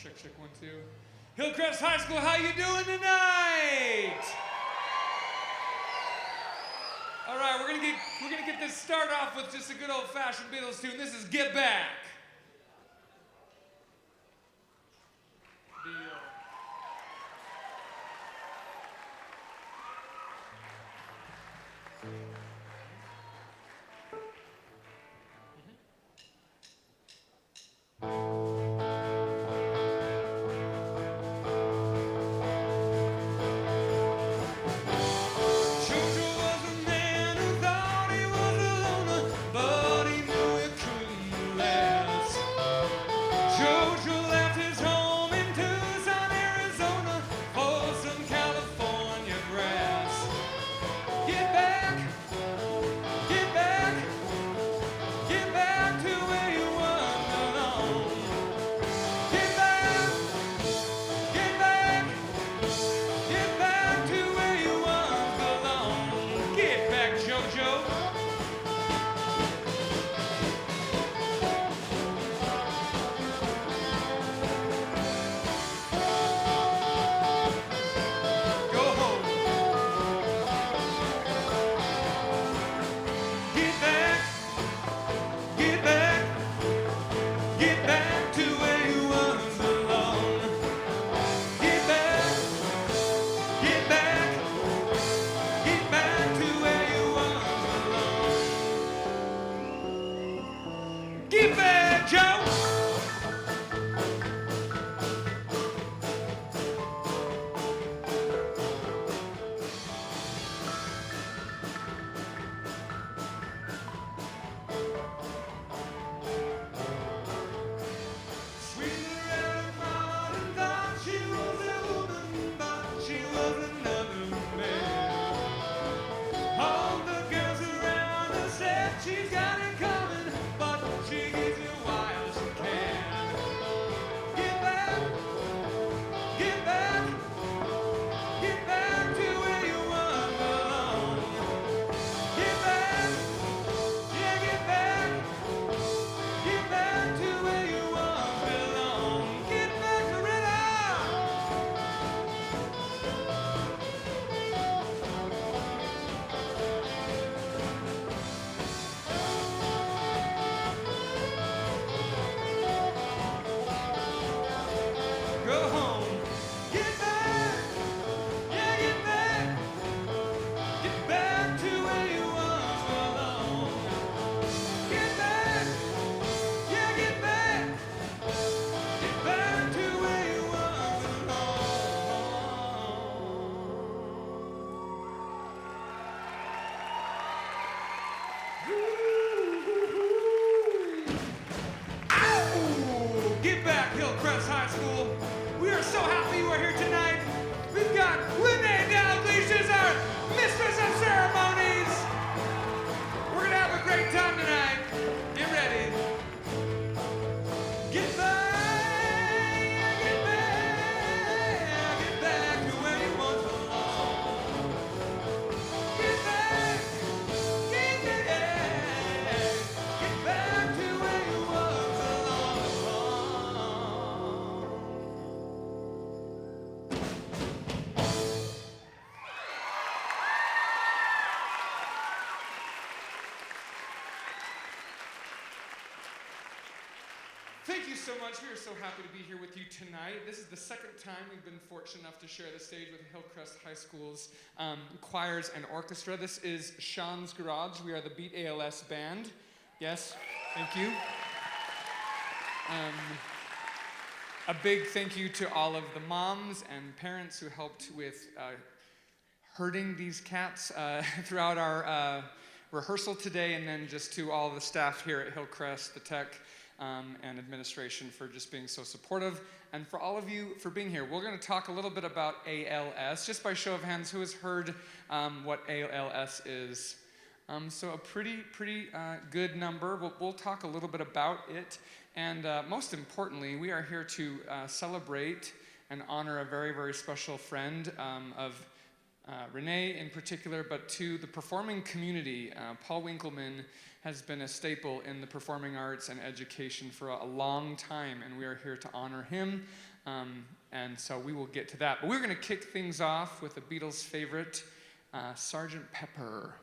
Check, 1, 2. Hillcrest High School, how you doing tonight? All right, we're gonna get this start off with just a good old-fashioned BeatALS tune. This is Get Back. Hillcrest High School. We are so happy you are here tonight. We've got Linnea Dalglish as our mistress of ceremonies. We're gonna have a great time tonight. Get ready. Get back, get back, get back to where you once belong. Get back, get back to where you once belong. Thank you so much. We are so happy to be here with you tonight. This is the second time we've been fortunate enough to share the stage with Hillcrest High School's choirs and orchestra. This is Sean's Garage. We are the BeatALS band. Yes, thank you. A big thank you to all of the moms and parents who helped with herding these cats throughout our rehearsal today, and then just to all the staff here at Hillcrest, the tech, and administration for just being so supportive, and for all of you for being here. We're going to talk a little bit about ALS. Just by show of hands, who has heard what ALS is? So a pretty good number. We'll talk a little bit about it, and most importantly, we are here to celebrate and honor a very, very special friend of Renee in particular, but to the performing community. Paul Winkleman has been a staple in the performing arts and education for a long time, and we are here to honor him. And so we will get to that. But we're going to kick things off with a Beatles favorite, Sgt. Pepper.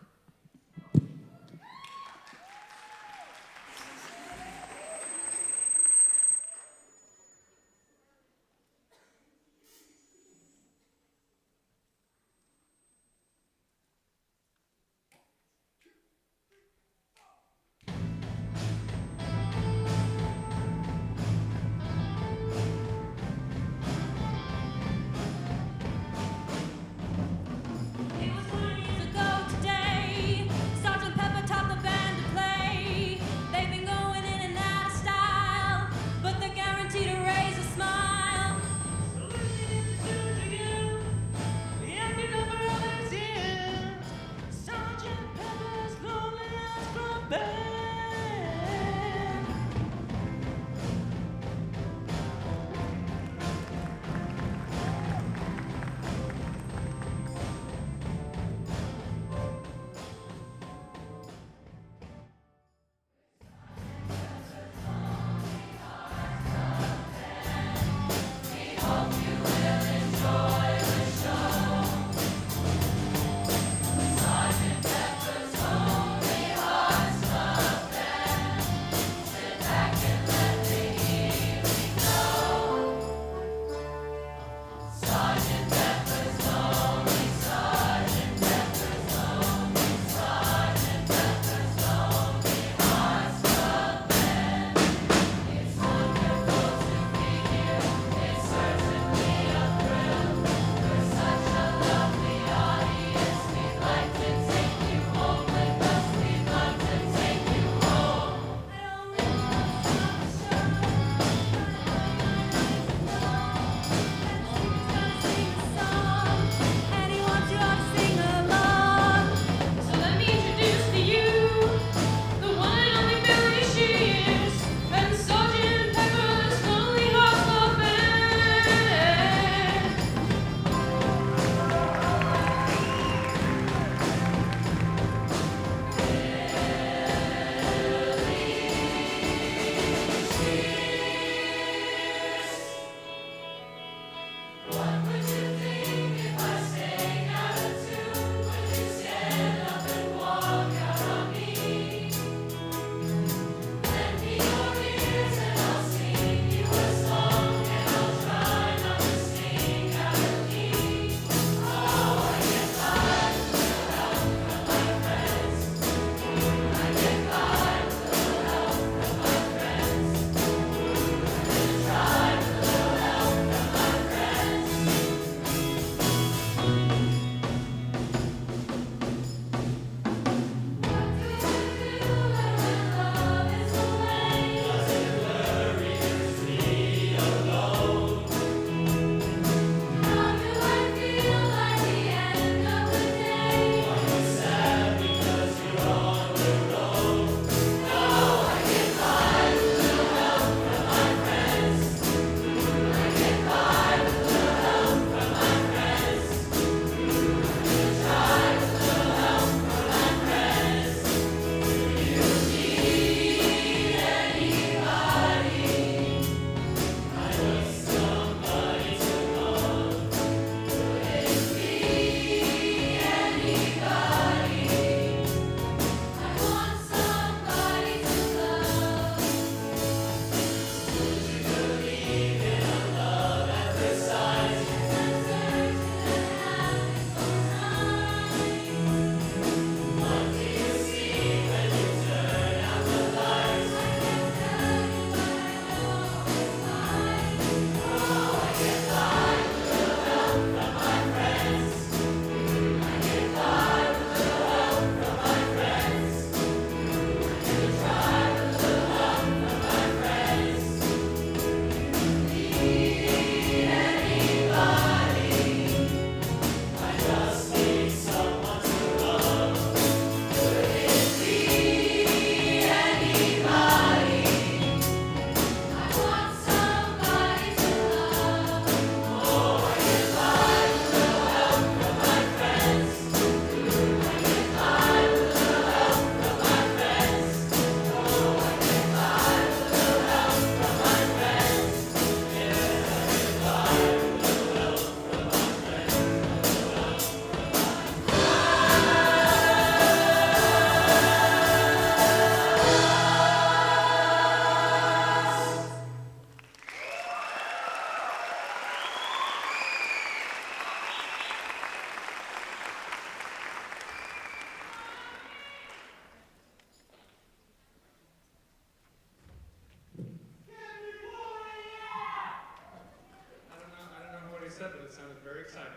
but it sounded very exciting.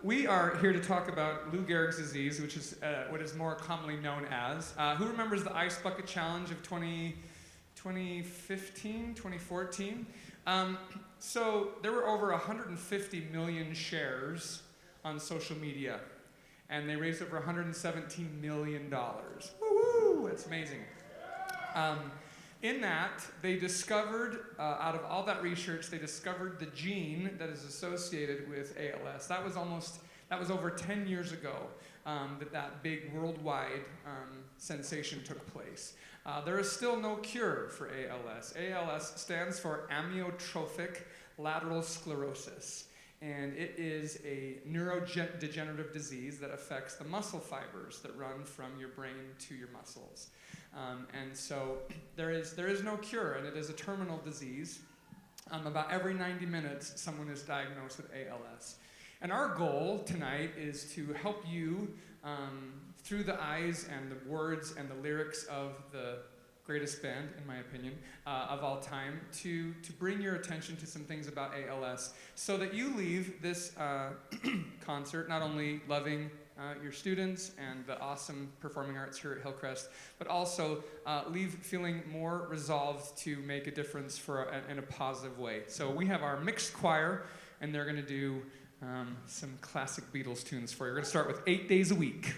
We are here to talk about Lou Gehrig's disease, which is what is more commonly known as. Who remembers the Ice Bucket Challenge of 2015, 2014? So there were over 150 million shares on social media, and they raised over $117 million. Woo-woo! That's amazing. In that, they discovered, out of all that research, they discovered the gene that is associated with ALS. That was over 10 years ago that big worldwide sensation took place. There is still no cure for ALS. ALS stands for amyotrophic lateral sclerosis, and it is a neurodegenerative disease that affects the muscle fibers that run from your brain to your muscles. And so there is no cure, and it is a terminal disease. About every 90 minutes, someone is diagnosed with ALS. And our goal tonight is to help you, through the eyes and the words and the lyrics of the greatest band, in my opinion, of all time, to bring your attention to some things about ALS, so that you leave this concert not only loving your students and the awesome performing arts here at Hillcrest, but also leave feeling more resolved to make a difference in a positive way. So we have our mixed choir, and they're going to do some classic BeatALS tunes for you. We're going to start with 8 Days a Week.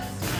Just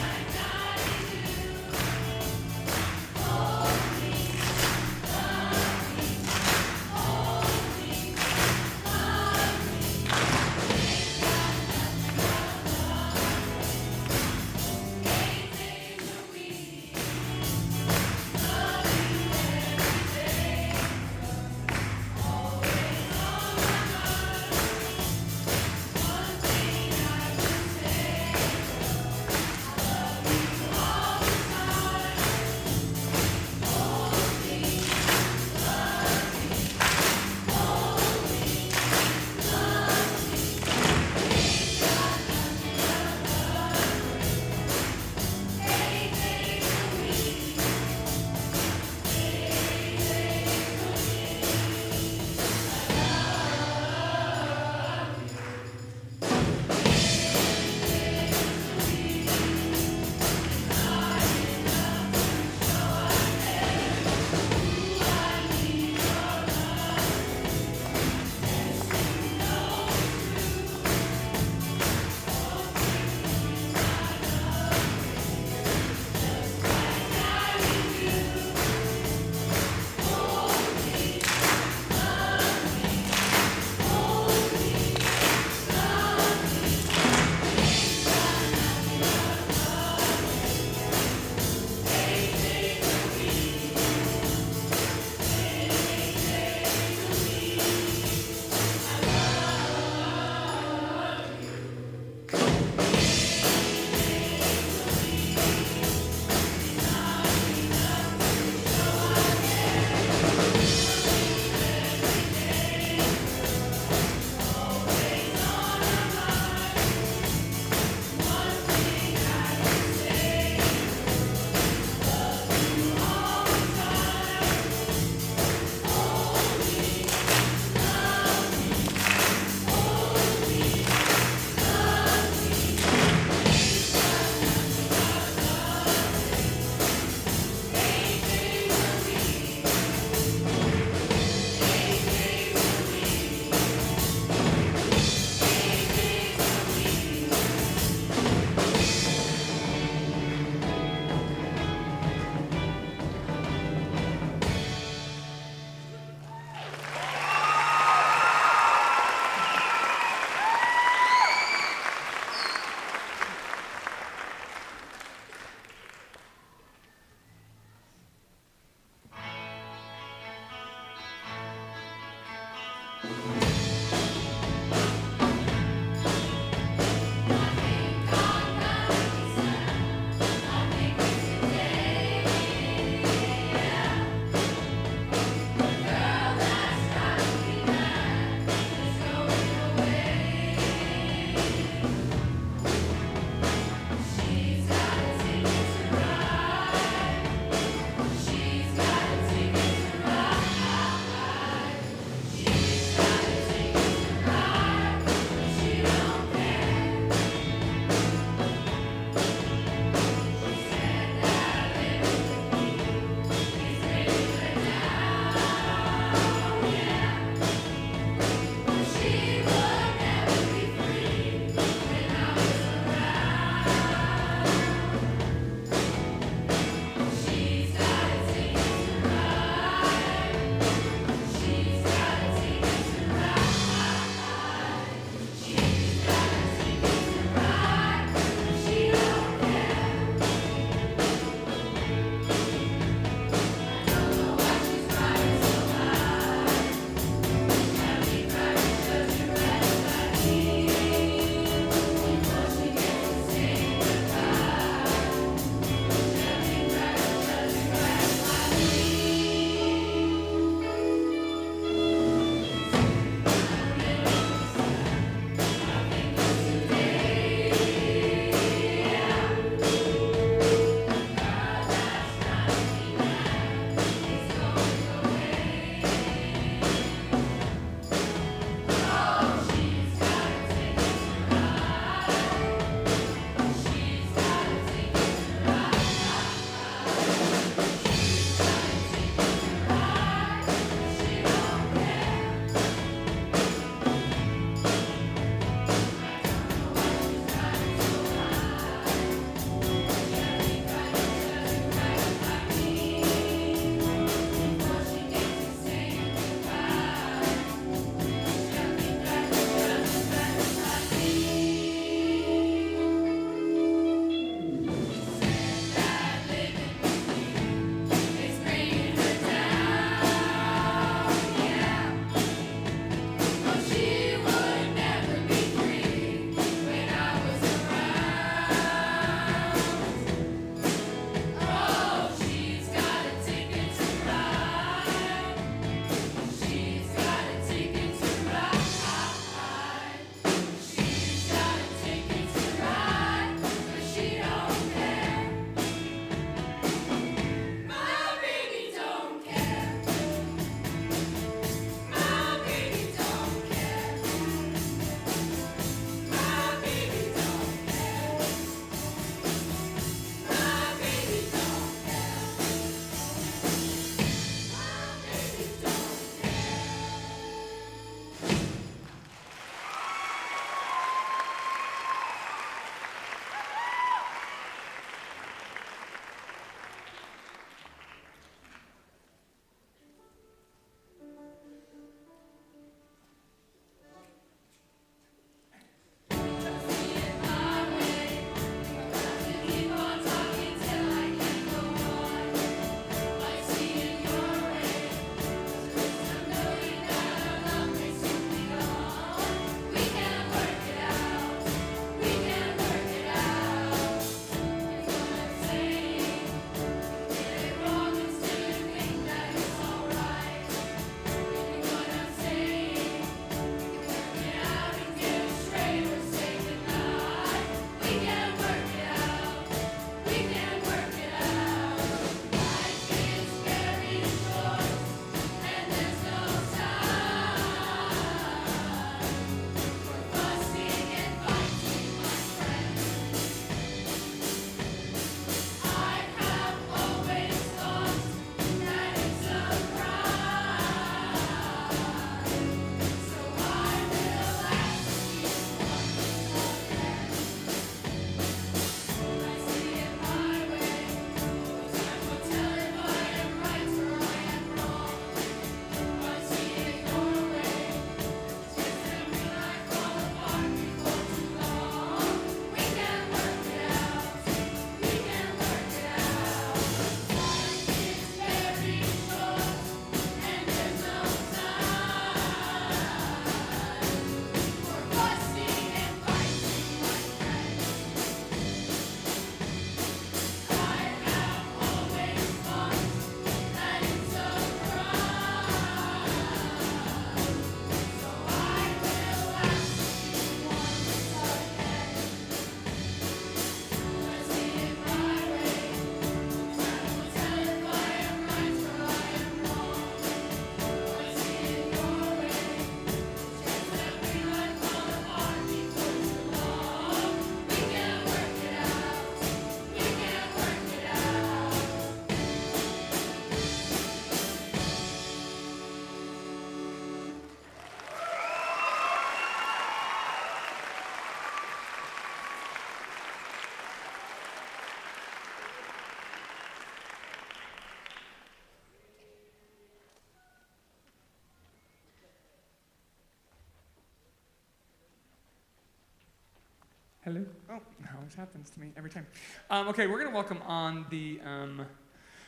Hello? Oh, that always happens to me every time. Okay, we're going to welcome on the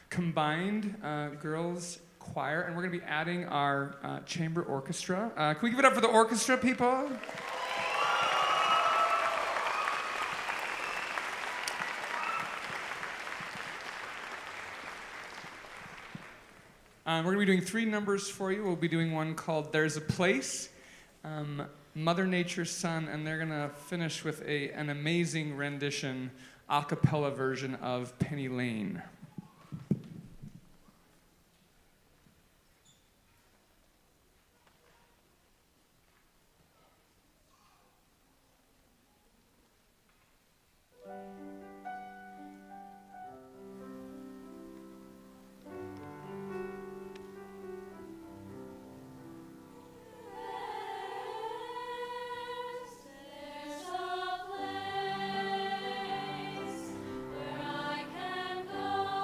combined girls choir, and we're going to be adding our chamber orchestra. Can we give it up for the orchestra, people? We're going to be doing 3 numbers for you. We'll be doing one called There's a Place, Mother Nature's Son, and they're going to finish with an amazing rendition, a cappella version of Penny Lane. Where I can go.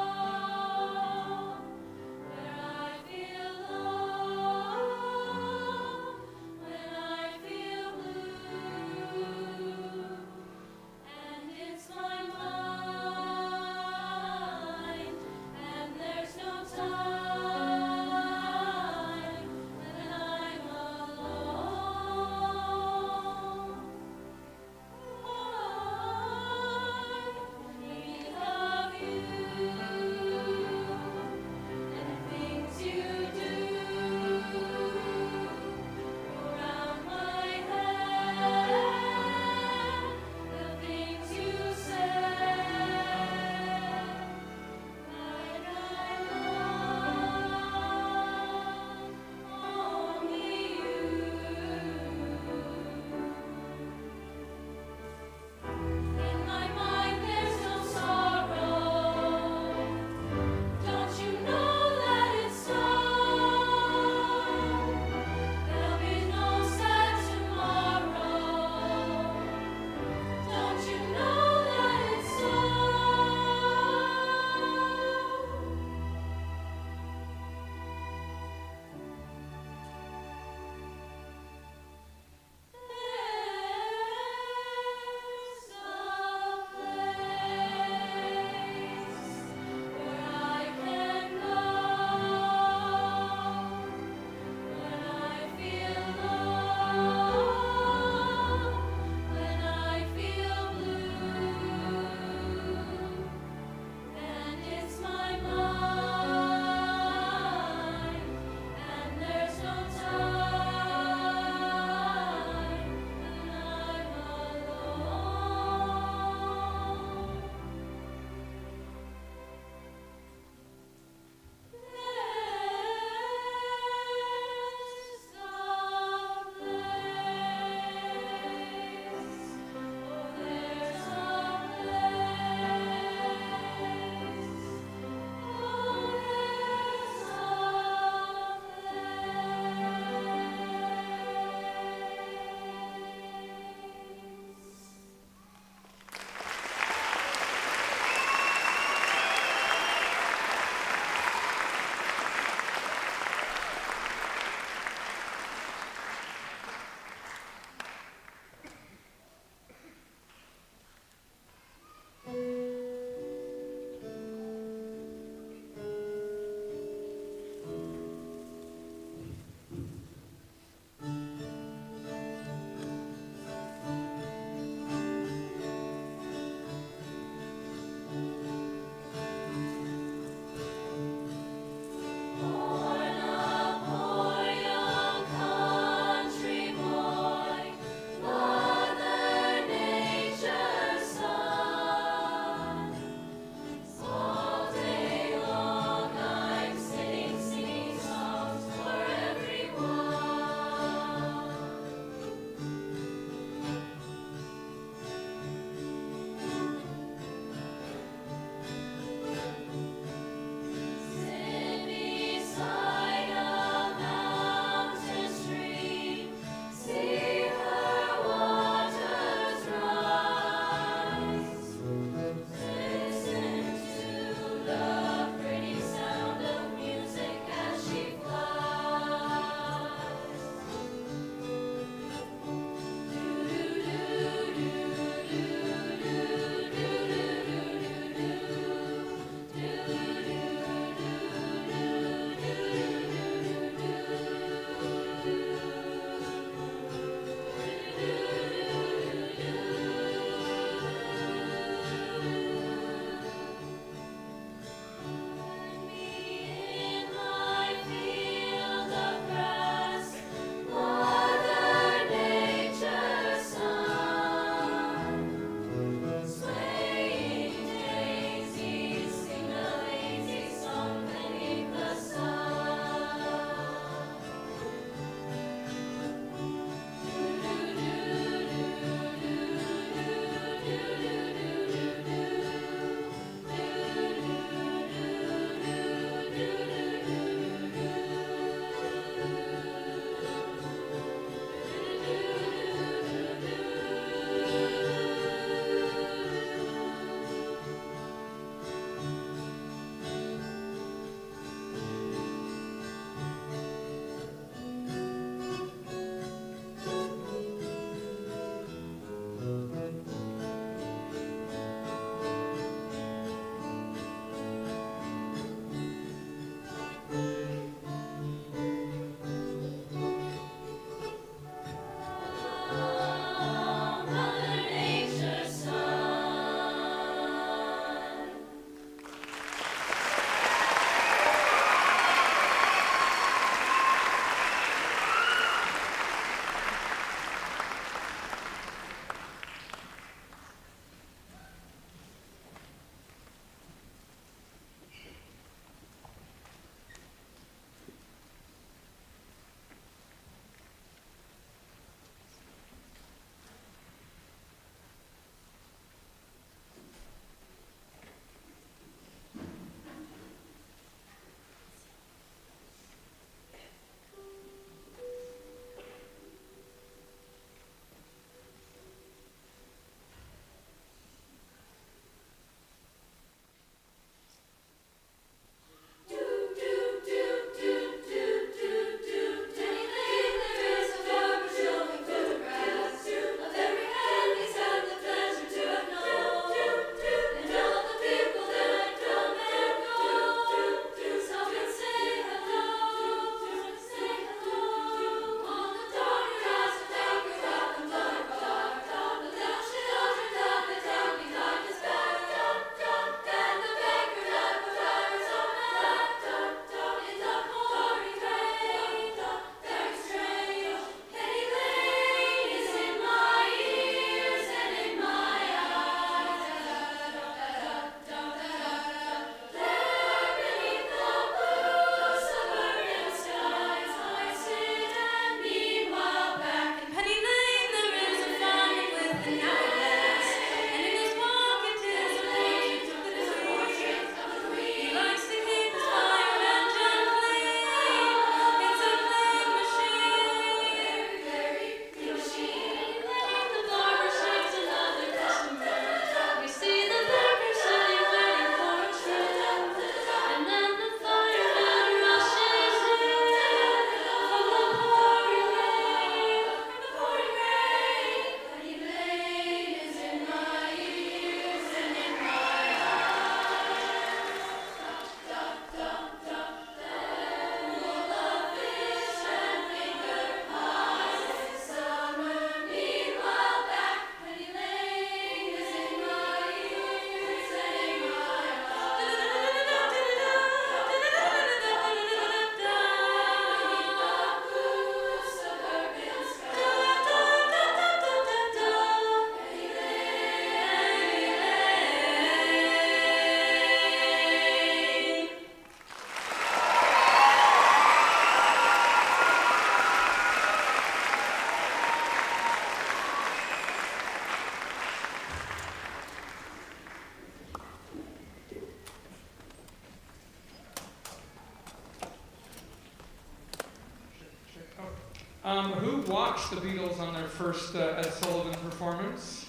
Who watched the Beatles on their first Ed Sullivan performance?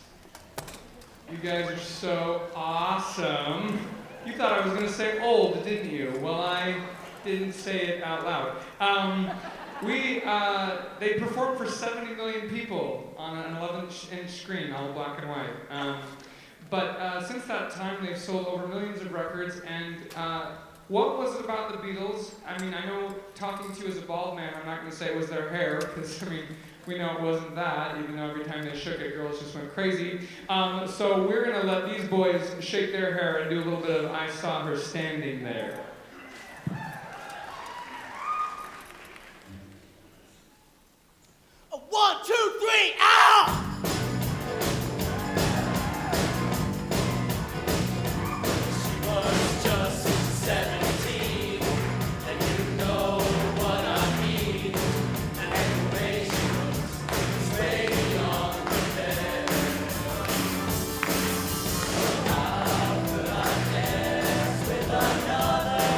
You guys are so awesome. You thought I was going to say old, didn't you? Well, I didn't say it out loud. They performed for 70 million people on an 11-inch screen, all black and white. But since that time, they've sold over millions of records. And what was it about the Beatles? I mean, I know talking to you as a bald man, I'm not going to say it was their hair, because, I mean, we know it wasn't that, even though every time they shook it, girls just went crazy. So we're going to let these boys shake their hair and do a little bit of I Saw Her Standing There. One, two, three, ow! She was just 17, and you know what I mean. And the way she was way beyond repair. How could I dance with another?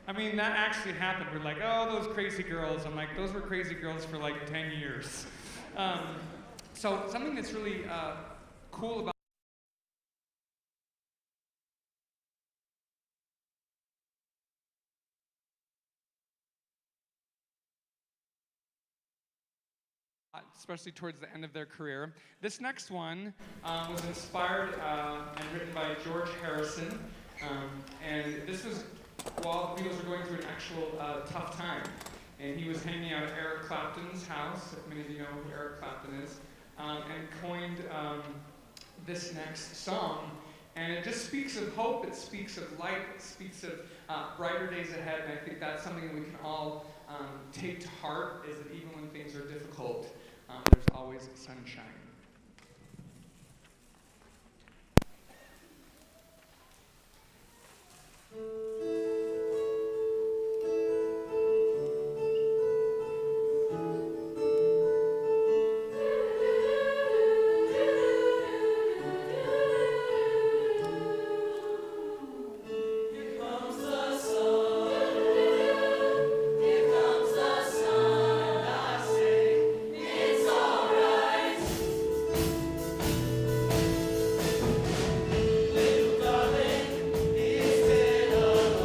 I mean, that actually happened. We're like, oh, those crazy girls. I'm like, those were crazy girls for like 10 years. So something that's really cool about especially towards the end of their career. This next one was inspired and written by George Harrison. And this was while the Beatles were going through an actual tough time. And he was hanging out at Eric Clapton's house, if many of you know who Eric Clapton is, and coined this next song. And it just speaks of hope, it speaks of light, it speaks of brighter days ahead. And I think that's something that we can all take to heart, is that even when things are difficult, there's always sunshine. Little darling, it's been a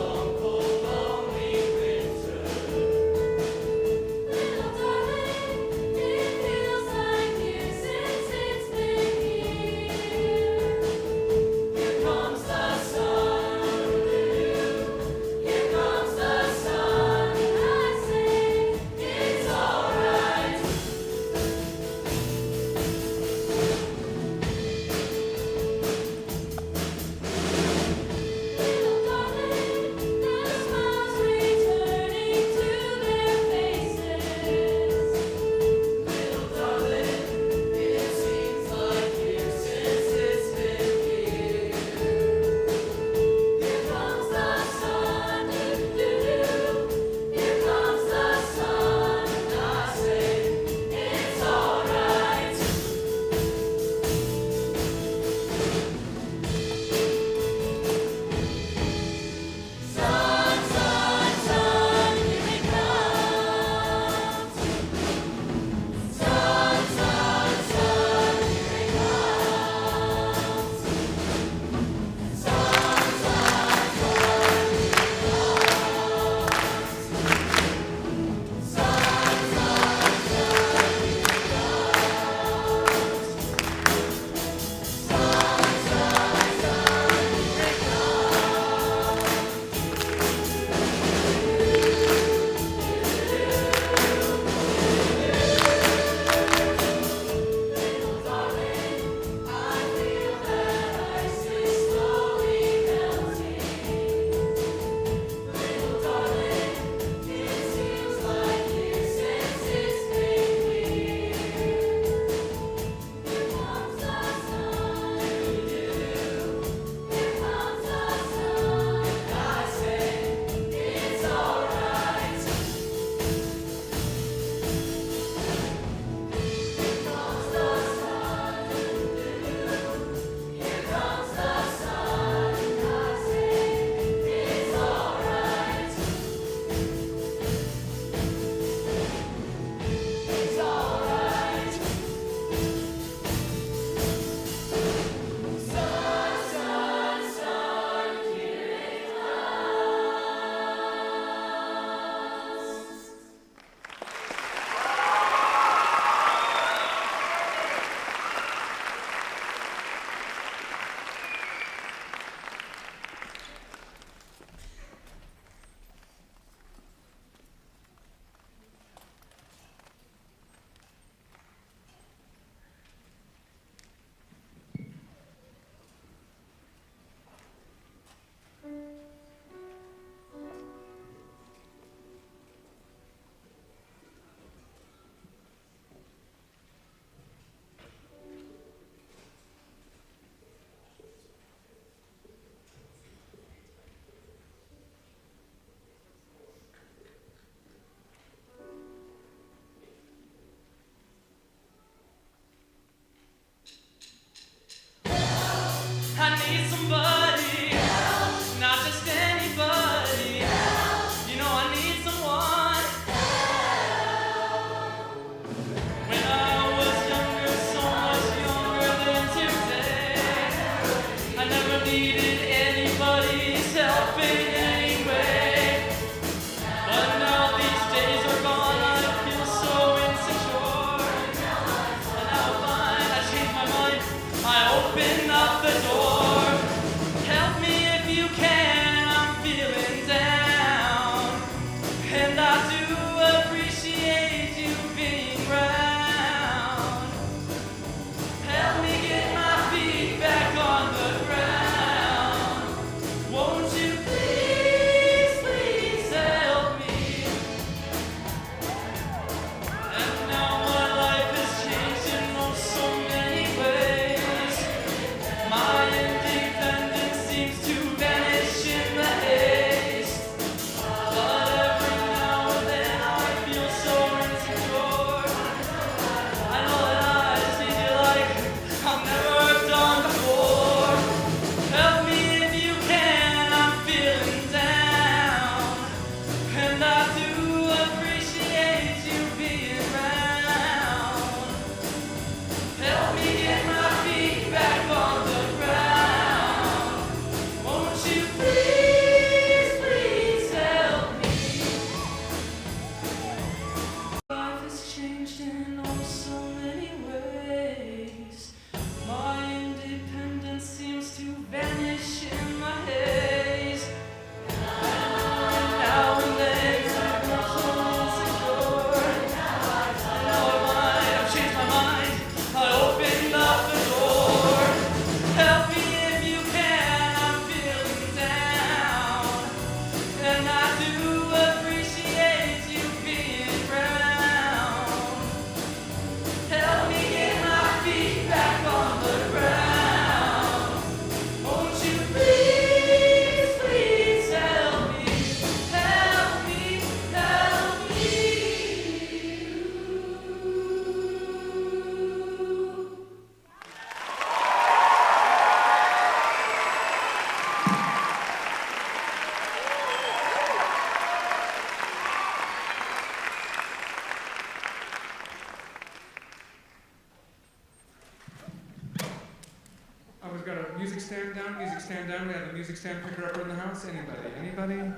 down, music stand down. We have a music stand picker upper in the house. Anybody? Anybody?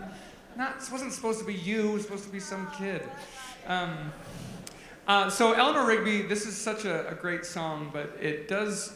Not, it wasn't supposed to be you, it was supposed to be some kid. So Eleanor Rigby, this is such a great song, but it does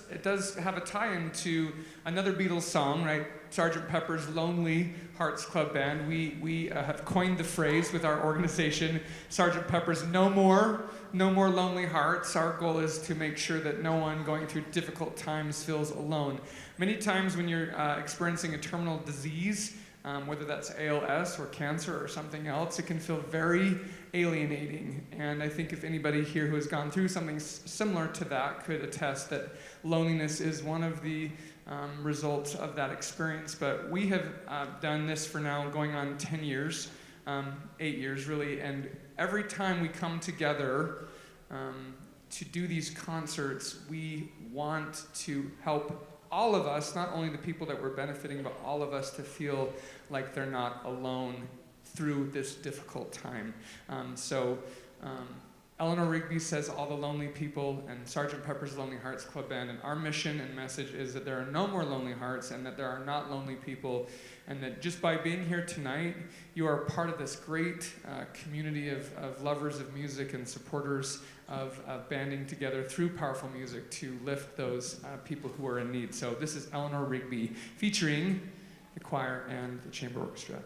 have a tie-in to another Beatles song, right? Sgt. Pepper's Lonely Hearts Club Band. We have coined the phrase with our organization, Sgt. Pepper's No More Lonely Hearts. Our goal is to make sure that no one going through difficult times feels alone. Many times when you're experiencing a terminal disease, whether that's ALS or cancer or something else, it can feel very alienating. And I think if anybody here who has gone through something similar to that could attest that loneliness is one of the results of that experience. But we have done this for now going on 10 years, 8 years really, and every time we come together to do these concerts, we want to help all of us, not only the people that we're benefiting, but all of us to feel like they're not alone through this difficult time. Eleanor Rigby says all the lonely people, and Sgt. Pepper's Lonely Hearts Club Band, and our mission and message is that there are no more lonely hearts and that there are not lonely people, and that just by being here tonight, you are part of this great community of lovers of music and supporters of banding together through powerful music to lift those people who are in need. So this is Eleanor Rigby featuring the choir and the chamber orchestra.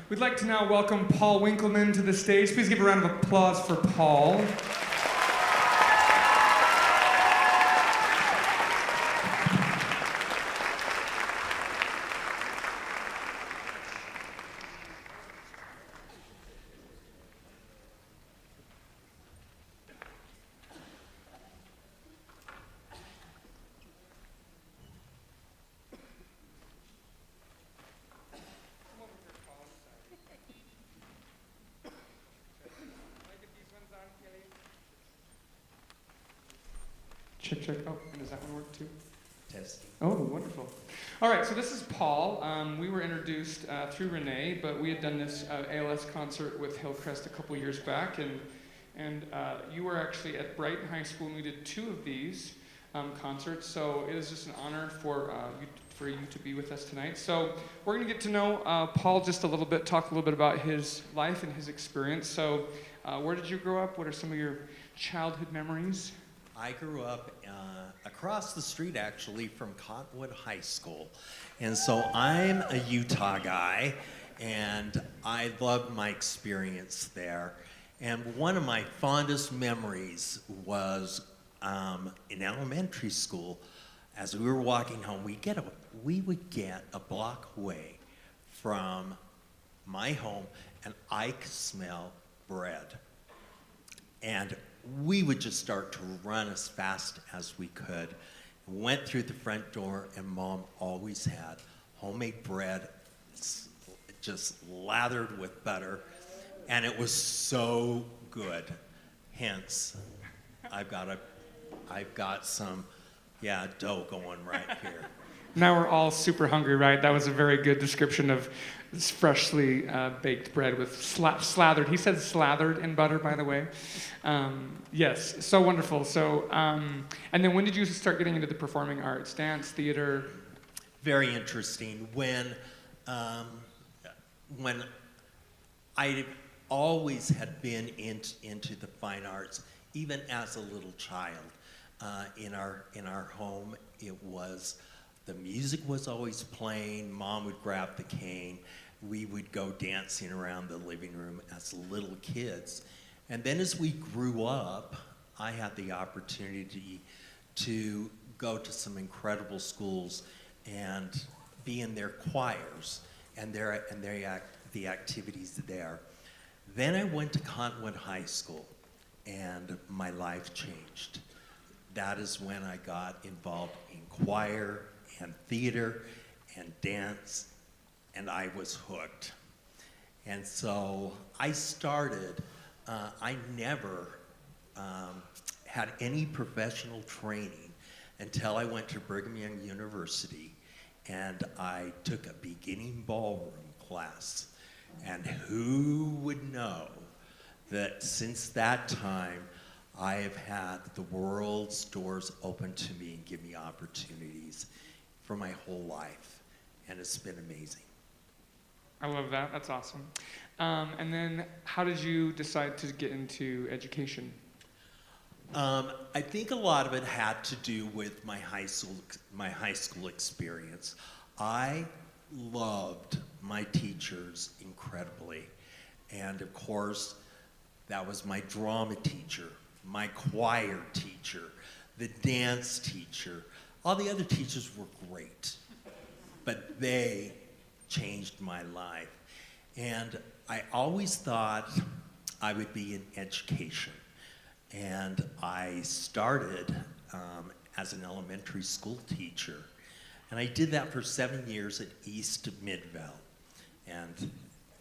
We'd like to now welcome Paul Winkleman to the stage. Please give a round of applause for Paul. Check, check. Oh, and does that one work too? Testing. Oh, wonderful. All right, so this is Paul. We were introduced through Renee, but we had done this ALS concert with Hillcrest a couple years back, and you were actually at Brighton High School, and we did 2 of these concerts. So it is just an honor for you to be with us tonight. So we're going to get to know Paul just a little bit, talk a little bit about his life and his experience. So where did you grow up? What are some of your childhood memories? I grew up across the street, actually, from Cottonwood High School. And so I'm a Utah guy, and I loved my experience there. And one of my fondest memories was in elementary school. As we were walking home, we would get a block away from my home, and I could smell bread. And we would just start to run as fast as we could. Went through the front door, and Mom always had homemade bread, just lathered with butter, and it was so good. Hence, I've got some, dough going right here. Now we're all super hungry, right? That was a very good description of this freshly baked bread with slathered. He said slathered in butter, by the way. Yes, so wonderful. So, and then when did you start getting into the performing arts, dance, theater? Very interesting. When I always had been into the fine arts, even as a little child. In our home, the music was always playing. Mom would grab the cane. We would go dancing around the living room as little kids. And then as we grew up, I had the opportunity to go to some incredible schools and be in their choirs and the activities there. Then I went to Cottonwood High School, and my life changed. That is when I got involved in choir and theater and dance, and I was hooked. And so I started, I never had any professional training until I went to Brigham Young University, and I took a beginning ballroom class. And who would know that since that time, I have had the world's doors open to me and give me opportunities for my whole life, and it's been amazing. I love that. That's awesome. And then how did you decide to get into education? I think a lot of it had to do with my high school experience. I loved my teachers incredibly, and of course, that was my drama teacher, my choir teacher, the dance teacher. All the other teachers were great, but they changed my life. And I always thought I would be in education. And I started as an elementary school teacher. And I did that for 7 years at East Midvale. And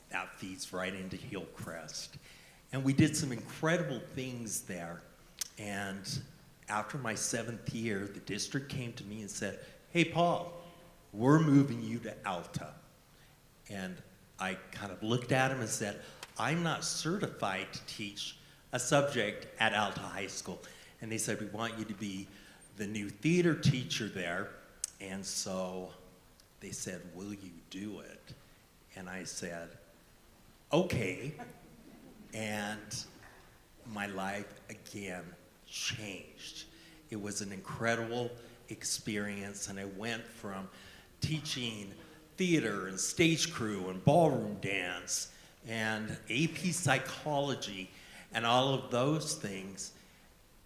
that feeds right into Hillcrest. And we did some incredible things there. And after my 7th year, the district came to me and said, "Hey, Paul, we're moving you to Alta." And I kind of looked at him and said, "I'm not certified to teach a subject at Alta High School." And they said, "We want you to be the new theater teacher there." And so they said, "Will you do it?" And I said, "Okay." And my life again changed. It was an incredible experience, and I went from teaching theater and stage crew and ballroom dance and AP psychology and all of those things,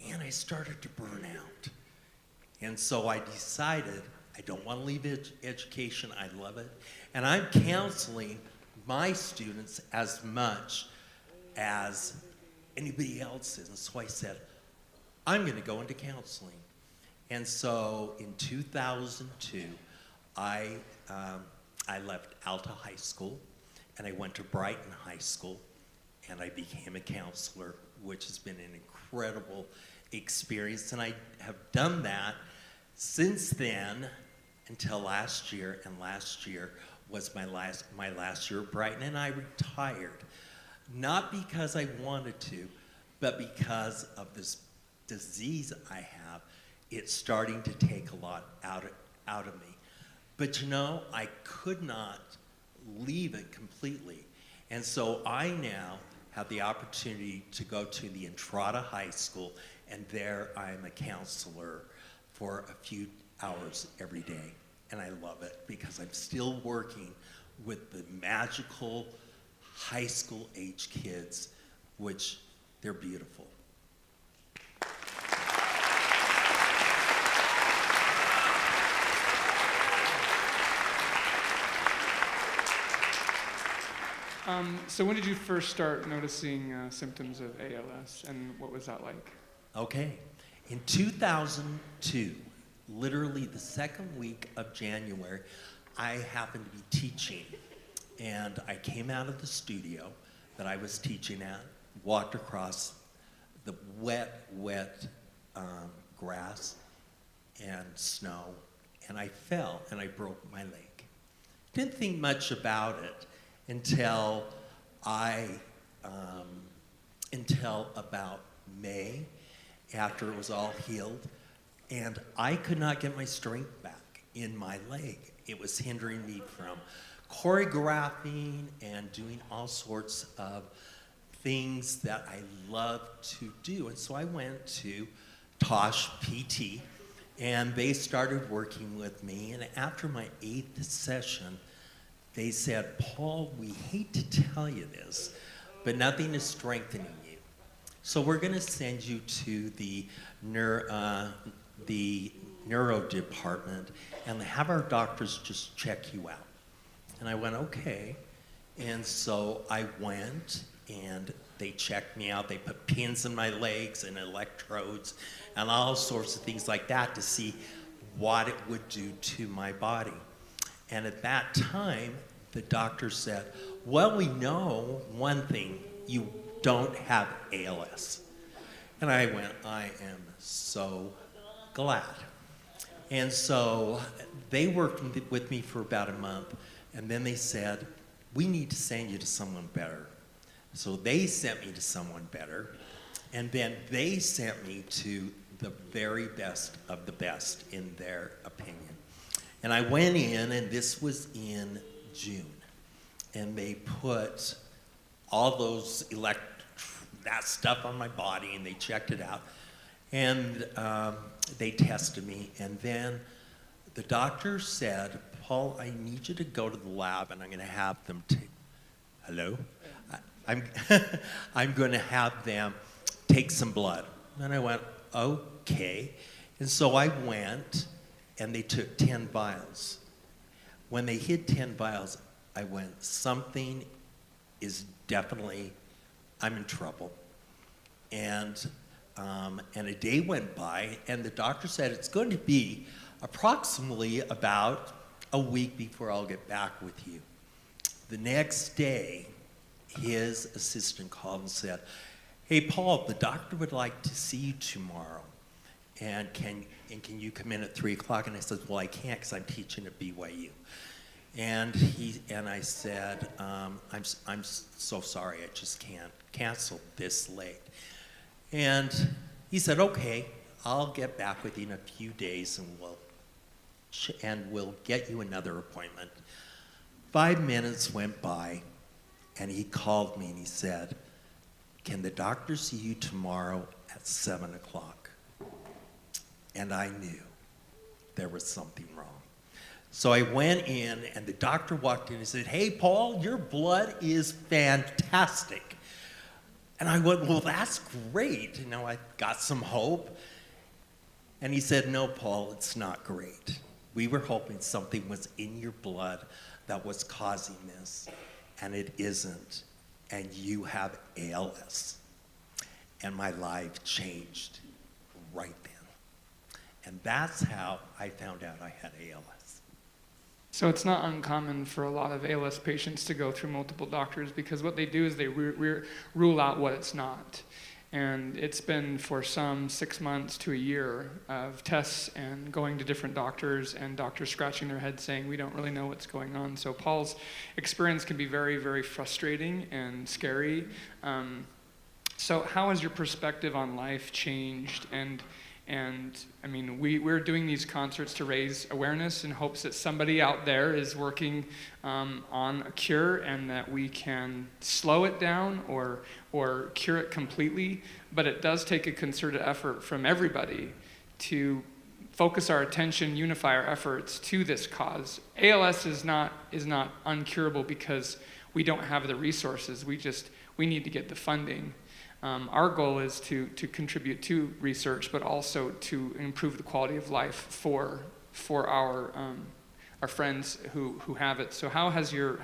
and I started to burn out. And so I decided I don't want to leave education. I love it. And I'm counseling my students as much as anybody else is. And so I said, I'm going to go into counseling. And so in 2002, I left Alta High School, and I went to Brighton High School, and I became a counselor, which has been an incredible experience, and I have done that since then until last year, and last year was my last year of Brighton, and I retired. Not because I wanted to, but because of this disease I have. It's starting to take a lot out of me. But you know, I could not leave it completely. And so I now have the opportunity to go to the Entrada High School, and there I'm a counselor for a few hours every day. And I love it because I'm still working with the magical high school age kids, which they're beautiful. So when did you first start noticing symptoms of ALS, and what was that like? Okay. In 2002, literally the second week of January, I happened to be teaching, and I came out of the studio that I was teaching at, walked across the wet grass and snow, and I fell and I broke my leg. Didn't think much about it until until about May, after it was all healed, and I could not get my strength back in my leg. It was hindering me from choreographing and doing all sorts of things that I love to do. And so I went to Tosh PT, and they started working with me, and after my 8th session, they said, Paul, we hate to tell you this, but nothing is strengthening you. So we're going to send you to the neuro department and have our doctors just check you out. And I went, okay. And so I went, and they checked me out. They put pins in my legs and electrodes and all sorts of things like that to see what it would do to my body. And at that time, the doctor said, well, we know one thing, you don't have ALS. And I went, I am so glad. And so they worked with me for about a month, and then they said, we need to send you to someone better. So they sent me to someone better, and then they sent me to the very best of the best in their opinion. And I went in, and this was in June, and they put all those that stuff on my body, and they checked it out, and they tested me, and then the doctor said, Paul, I need you to go to the lab, and I'm going to have them hello? I'm going to have them take some blood. And I went, okay. And so I went, and they took 10 vials. When they hit 10 vials, I went, something is definitely, I'm in trouble. And a day went by, and the doctor said it's going to be approximately about a week before I'll get back with you. The next day, his assistant called and said, hey, Paul, the doctor would like to see you tomorrow. And can you come in at 3 o'clock? And I said, well, I can't because I'm teaching at BYU. And I said, I'm so sorry, I just can't cancel this late. And he said, okay, I'll get back with you in a few days, and we'll get you another appointment. 5 minutes went by, and he called me and he said, can the doctor see you tomorrow at 7 o'clock? And I knew there was something wrong. So I went in, and the doctor walked in and said, hey, Paul, your blood is fantastic. And I went, well, that's great. You know, I got some hope. And he said, no, Paul, it's not great. We were hoping something was in your blood that was causing this, and it isn't. And you have ALS. And my life changed right then. And that's how I found out I had ALS. So it's not uncommon for a lot of ALS patients to go through multiple doctors, because what they do is they rule out what it's not. And it's been for some 6 months to a year of tests and going to different doctors and doctors scratching their heads saying, we don't really know what's going on. So Paul's experience can be very, very frustrating and scary. So how has your perspective on life changed? And I mean, we're doing these concerts to raise awareness in hopes that somebody out there is working on a cure and that we can slow it down or cure it completely. But it does take a concerted effort from everybody to focus our attention, unify our efforts to this cause. ALS is not uncurable because we don't have the resources. We need to get the funding. Our goal is to contribute to research, but also to improve the quality of life for our friends who have it. So how has your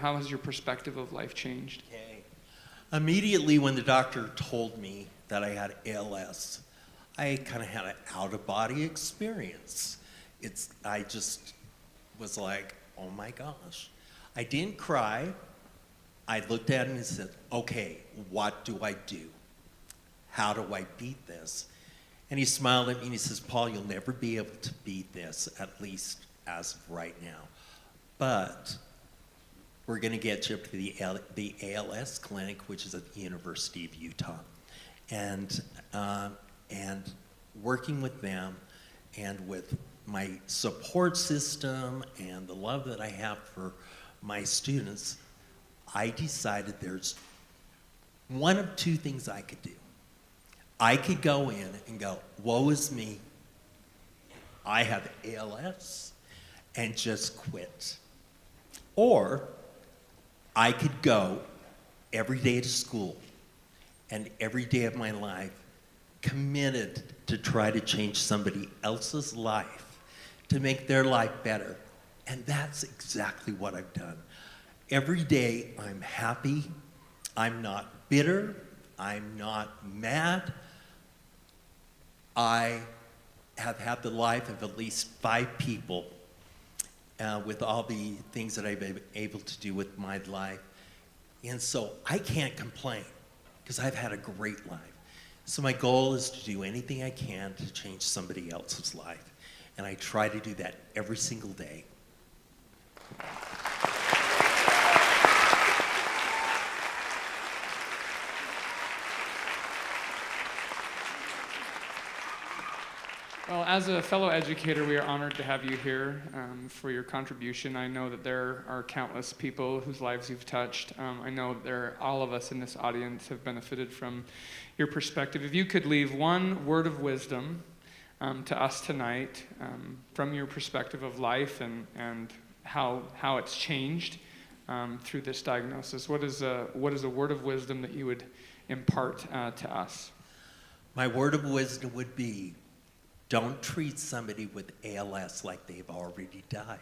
perspective of life changed? Okay. Immediately when the doctor told me that I had ALS, I kind of had an out-of-body experience. I just was like, oh my gosh. I didn't cry. I looked at him and said, okay, what do I do? How do I beat this? And he smiled at me and he says, Paul, you'll never be able to beat this, at least as of right now. But we're going to get you up to the ALS clinic, which is at the University of Utah. And working with them and with my support system and the love that I have for my students, I decided there's one of two things I could do. I could go in and go, woe is me, I have ALS, and just quit. Or I could go every day to school and every day of my life committed to try to change somebody else's life, to make their life better. And that's exactly what I've done. Every day I'm happy, I'm not bitter, I'm not mad. I have had the life of at least 5 people with all the things that I've been able to do with my life. And so I can't complain because I've had a great life. So my goal is to do anything I can to change somebody else's life. And I try to do that every single day. Well, as a fellow educator, we are honored to have you here for your contribution. I know that there are countless people whose lives you've touched. I know all of us in this audience have benefited from your perspective. If you could leave one word of wisdom to us tonight from your perspective of life and how it's changed through this diagnosis, what is a word of wisdom that you would impart to us? My word of wisdom would be, don't treat somebody with ALS like they've already died,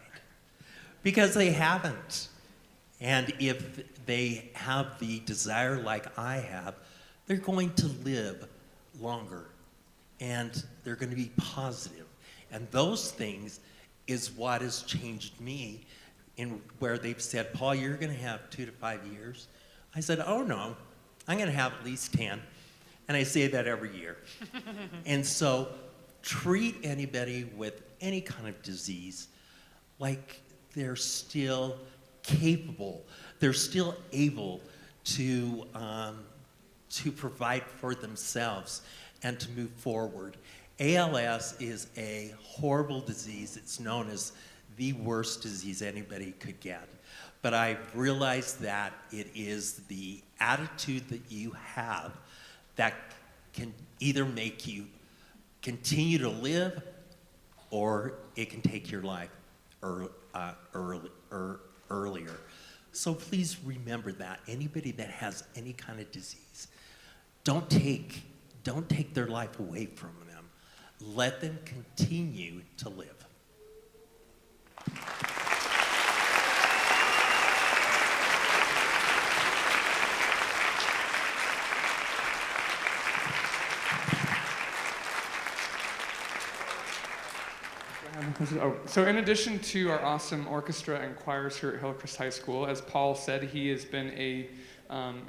because they haven't. And if they have the desire like I have, they're going to live longer and they're going to be positive. And those things is what has changed me, in where they've said, Paul, you're going to have 2 to 5 years. I said, oh no, I'm going to have at least 10. And I say that every year. And so treat anybody with any kind of disease like they're still capable. They're still able to provide for themselves and to move forward. ALS is a horrible disease. It's known as the worst disease anybody could get. But I've realized that it is the attitude that you have that can either make you continue to live, or it can take your life earlier. So please remember that. Anybody that has any kind of disease, don't take their life away from them. Let them continue to live. So in addition to our awesome orchestra and choirs here at Hillcrest High School, as Paul said, he has been a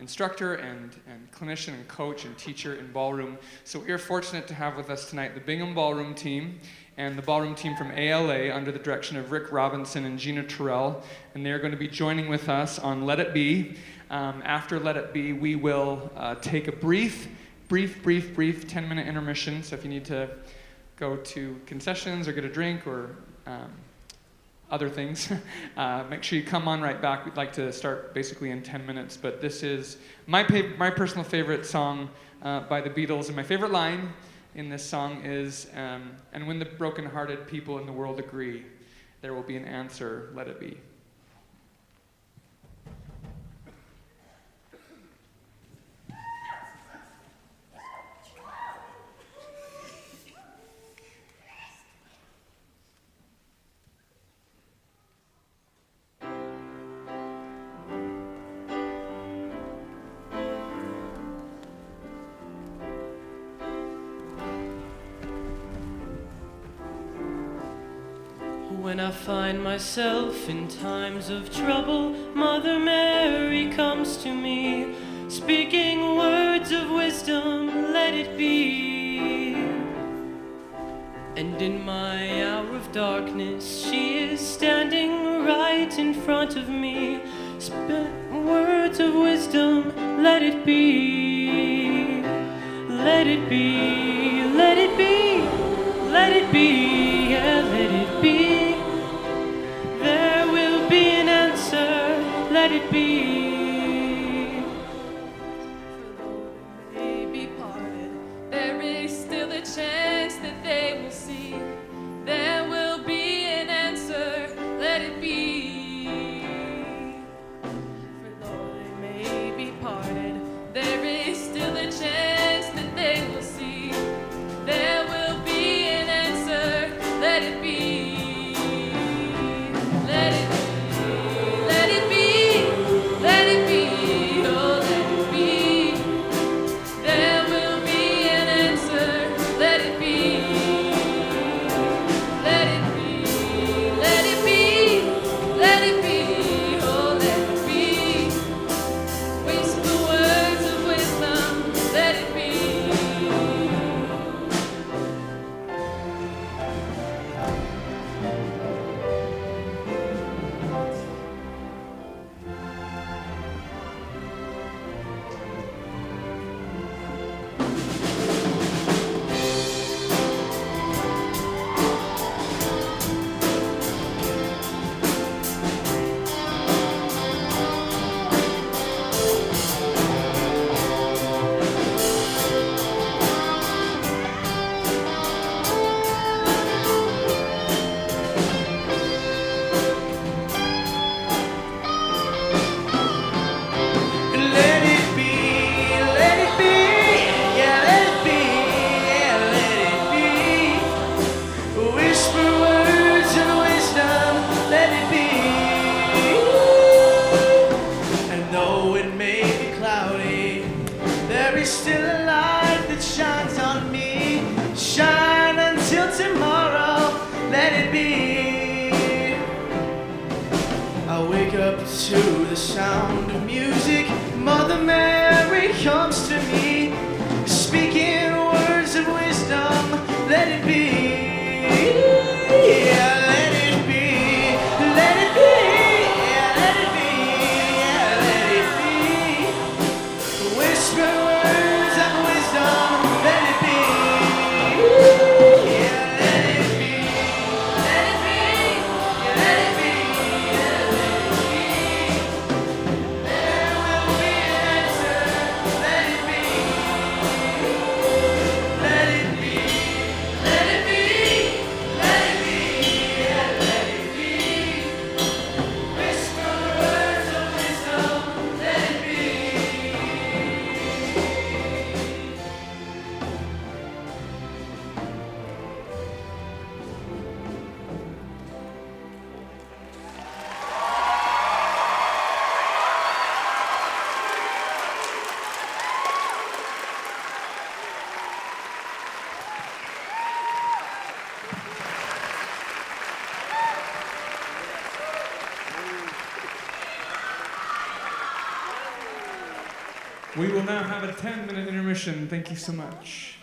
instructor and clinician and coach and teacher in ballroom. So we are fortunate to have with us tonight the Bingham Ballroom team and the ballroom team from ALA under the direction of Rick Robinson and Gina Terrell, and they're going to be joining with us on Let It Be. After Let It Be, we will take a brief 10-minute intermission, so if you need to go to concessions or get a drink or other things, make sure you come on right back. We'd like to start basically in 10 minutes, but this is my personal favorite song by the BeatALS, and my favorite line in this song is, and when the broken-hearted people in the world agree, there will be an answer, let it be. When I find myself in times of trouble, Mother Mary comes to me, speaking words of wisdom, let it be. And in my hour of darkness, she is standing right in front of me, words of wisdom, let it be. Let it be, let it be, let it be, yeah, let it be. Let it be. For though they may be parted, there is still a chance that they will see. There will be an answer, let it be. For though they may be parted, there is still a chance that they will see. There will be an answer, let it be. Let it be. Let it be. Let it be, oh let it be. There will be an answer, let it be. Let it be, let it be, let it be, oh let it be. Whisper words of wisdom, let it be. To the sound of music, Mother Mary comes to me, speaking words of wisdom, let it be. Yeah, let it be. Let it be. Yeah, let it be. Yeah, let it be. Whisper words of wisdom, let it be. Yeah, let it be. Let it be. Yeah, let it be. Yeah, let it be. There will be an answer, let it be. We will now have a 10-minute intermission. Thank you so much.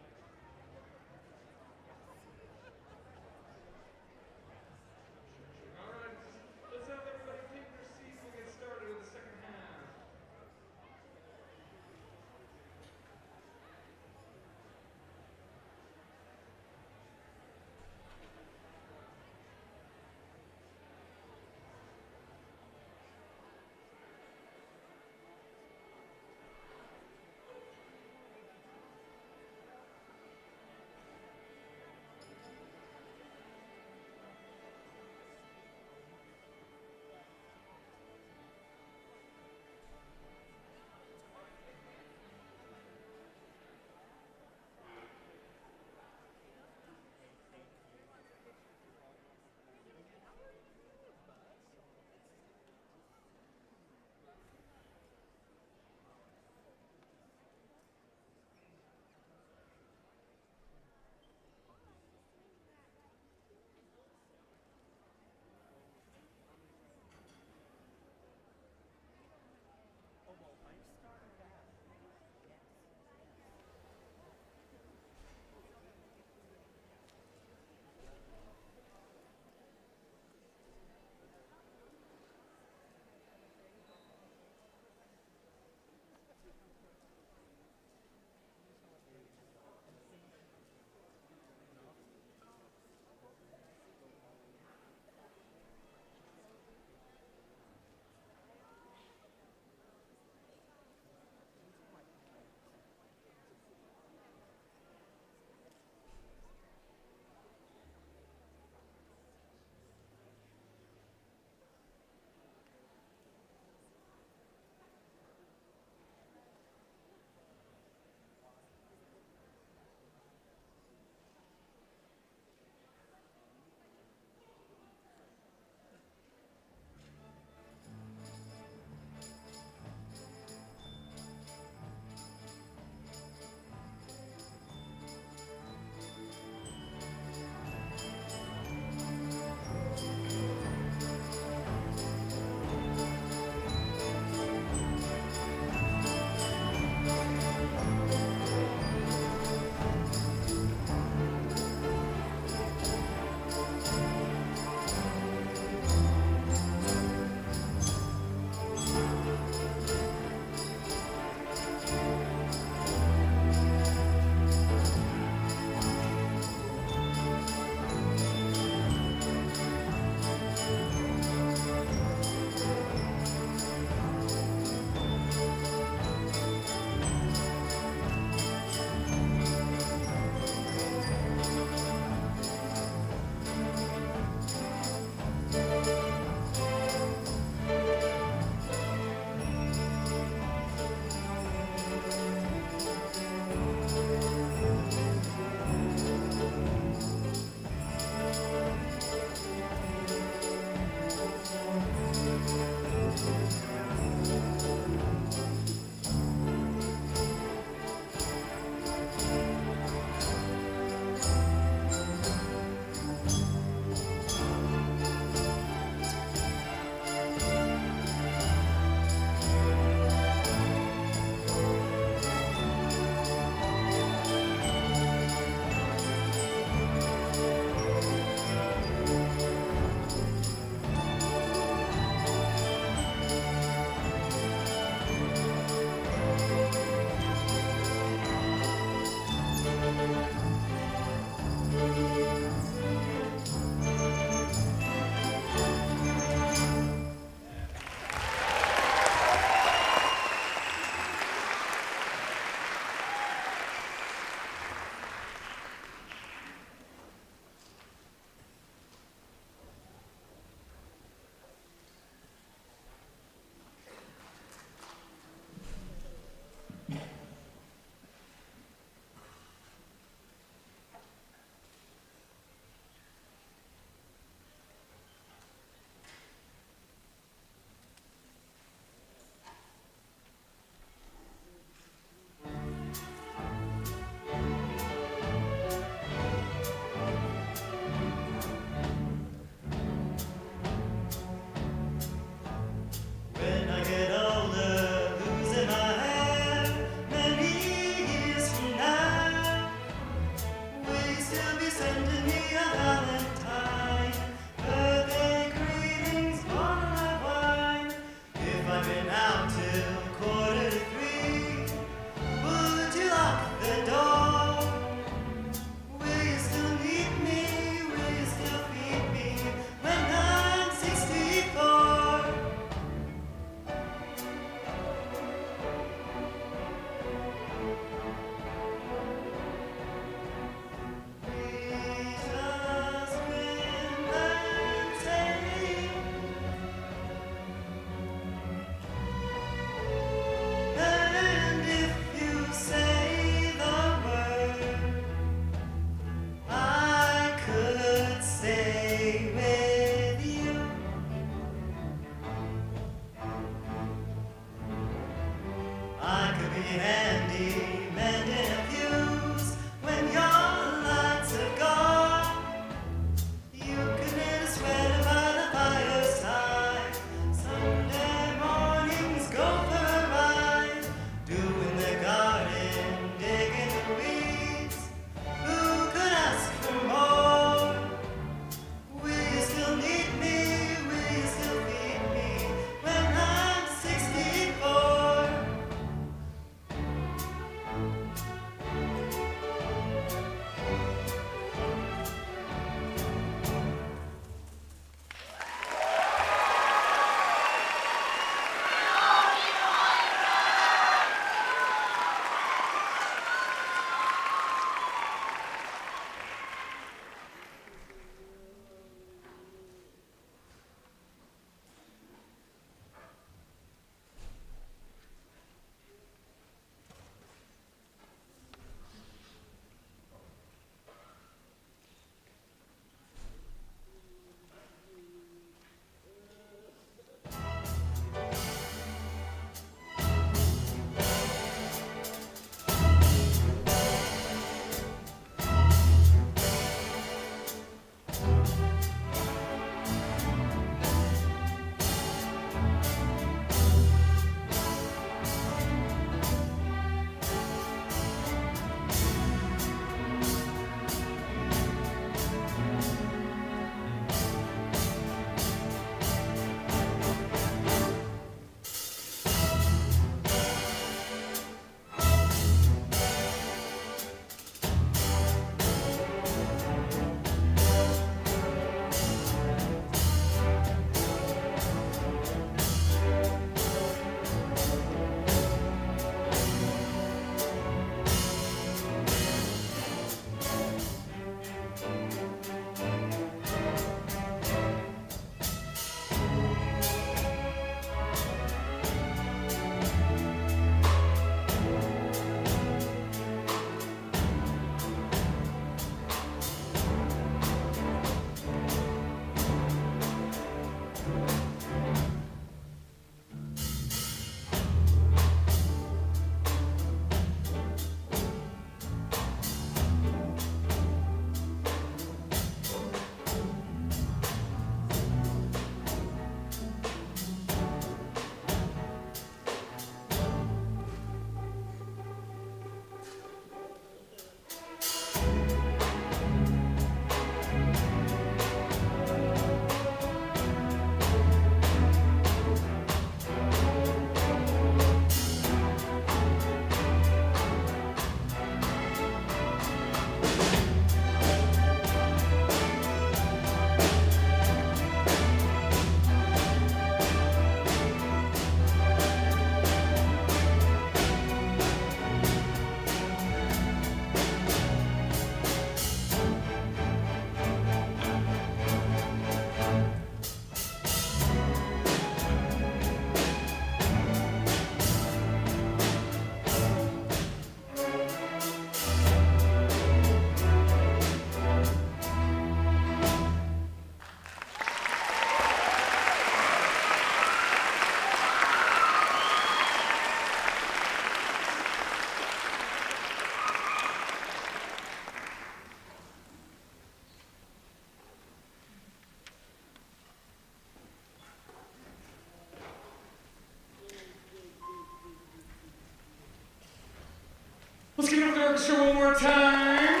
Let's give it up to the orchestra one more time.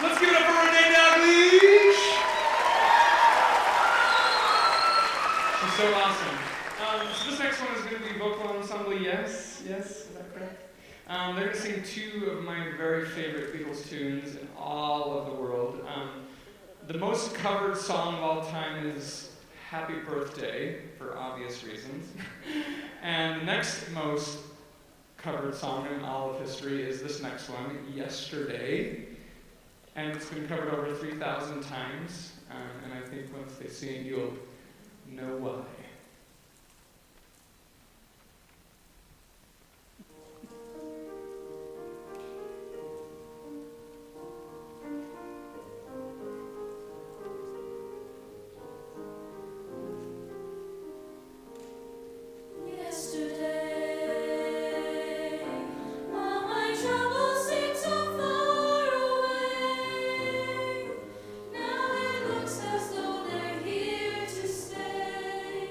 Let's give it up for Renee Dalglish. She's so awesome. So this next one is going to be vocal ensemble. Yes, is that correct? They're going to sing two of my very favorite Beatles tunes in all of the world. The most covered song of all time is Happy Birthday, for obvious reasons. And the next most covered song in all of history is this next one, Yesterday. And it's been covered over 3,000 times. And I think once they see it, you'll know why. Now it looks as though they're here to stay.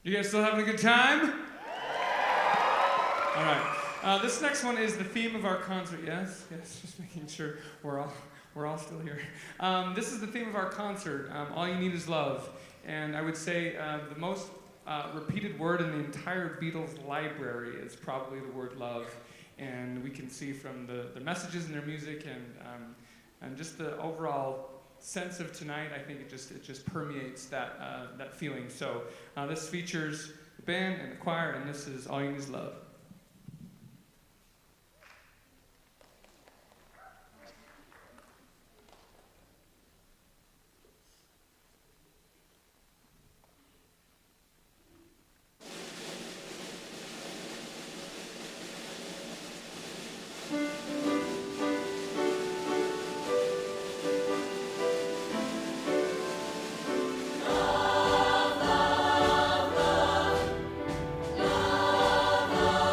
You guys still having a good time? All right. This next one is the theme of our concert. Yes, just making sure we're all still here. This is the theme of our concert. All you need is love, and I would say the most repeated word in the entire BeatALS library is probably the word love, and we can see from the messages in their music and just the overall sense of tonight. I think it just permeates that feeling. So this features the band and the choir, and this is All You Need Is Love. Love,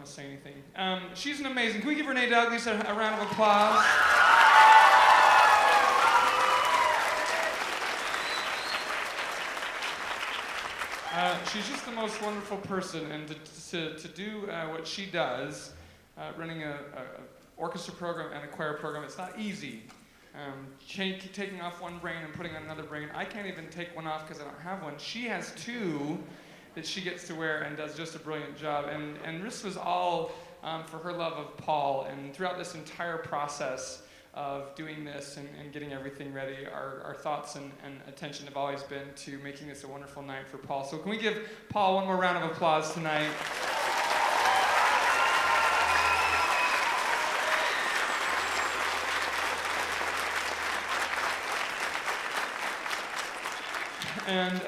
want to say anything. She's an amazing. Can we give Renee Douglas a round of applause? She's just the most wonderful person, and to do what she does, running a orchestra program and a choir program, it's not easy. Taking off one brain and putting on another brain. I can't even take one off because I don't have one. She has two that she gets to wear and does just a brilliant job. And this was all for her love of Paul. And throughout this entire process of doing this and getting everything ready, our thoughts and attention have always been to making this a wonderful night for Paul. So can we give Paul one more round of applause tonight? And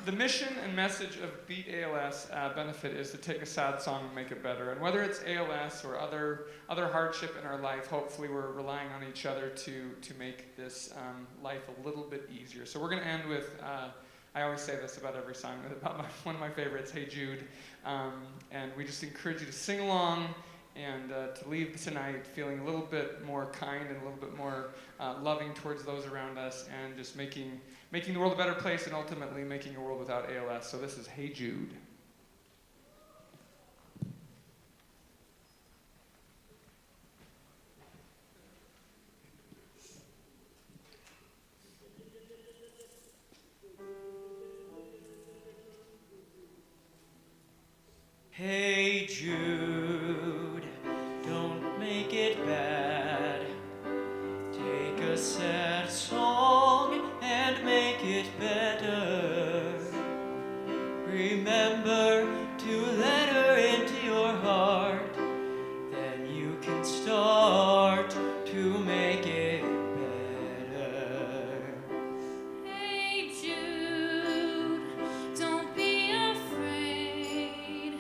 the mission and message of BeatALS benefit is to take a sad song and make it better. And whether it's ALS or other hardship in our life, hopefully we're relying on each other to make this life a little bit easier. So we're going to end with, I always say this about every song, about one of my favorites, Hey Jude. And we just encourage you to sing along and to leave tonight feeling a little bit more kind and a little bit more loving towards those around us, and just making the world a better place, and ultimately making a world without ALS. So this is Hey Jude. Hey Jude, don't make it bad. Take a sad song and make it better. Remember to let her into your heart. Then you can start to make it better. Hey Jude, don't be afraid.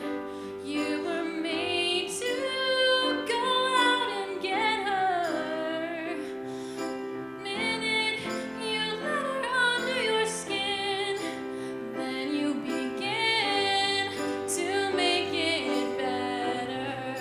You were made to go out and get her. Minute you let her under your skin, then you begin to make it better.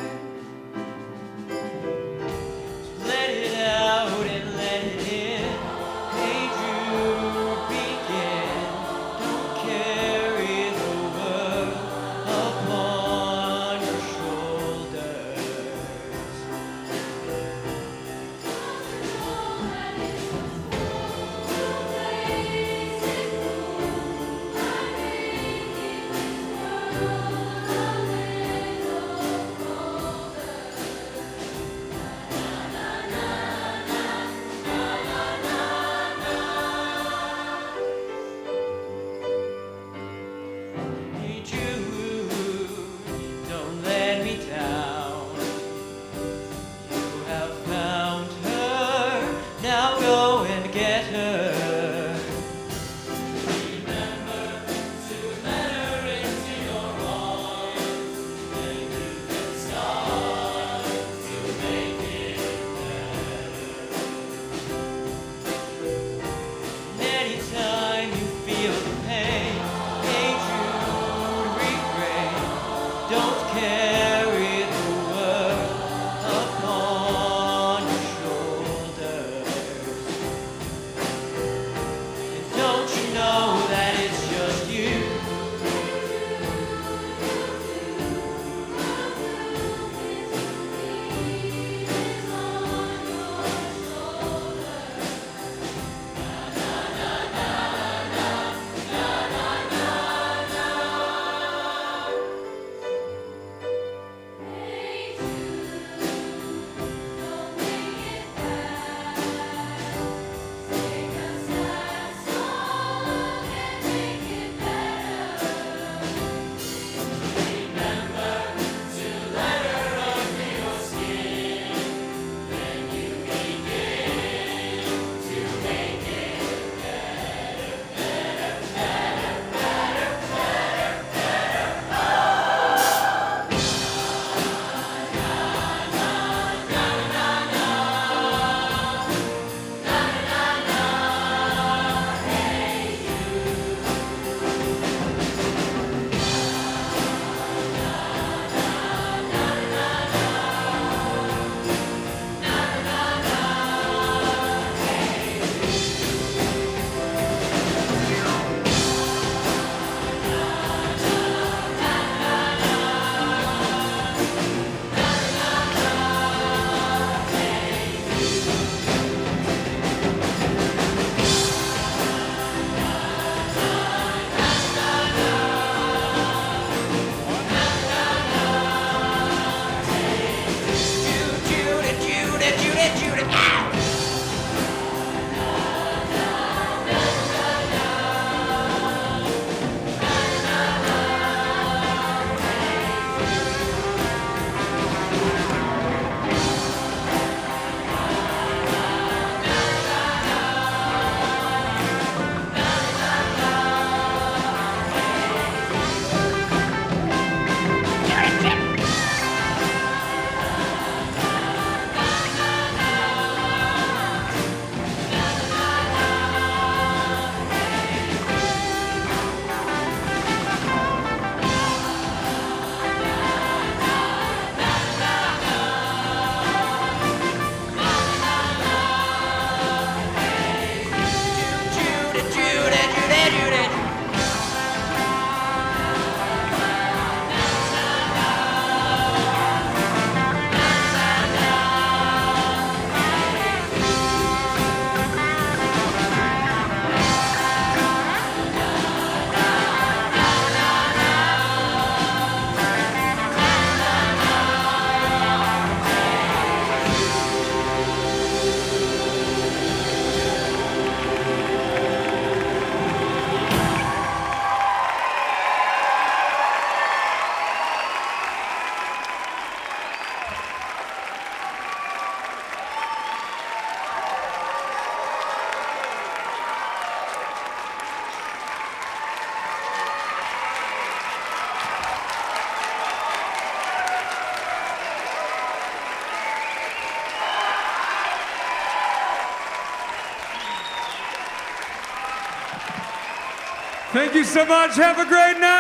Thank you so much. Have a great night.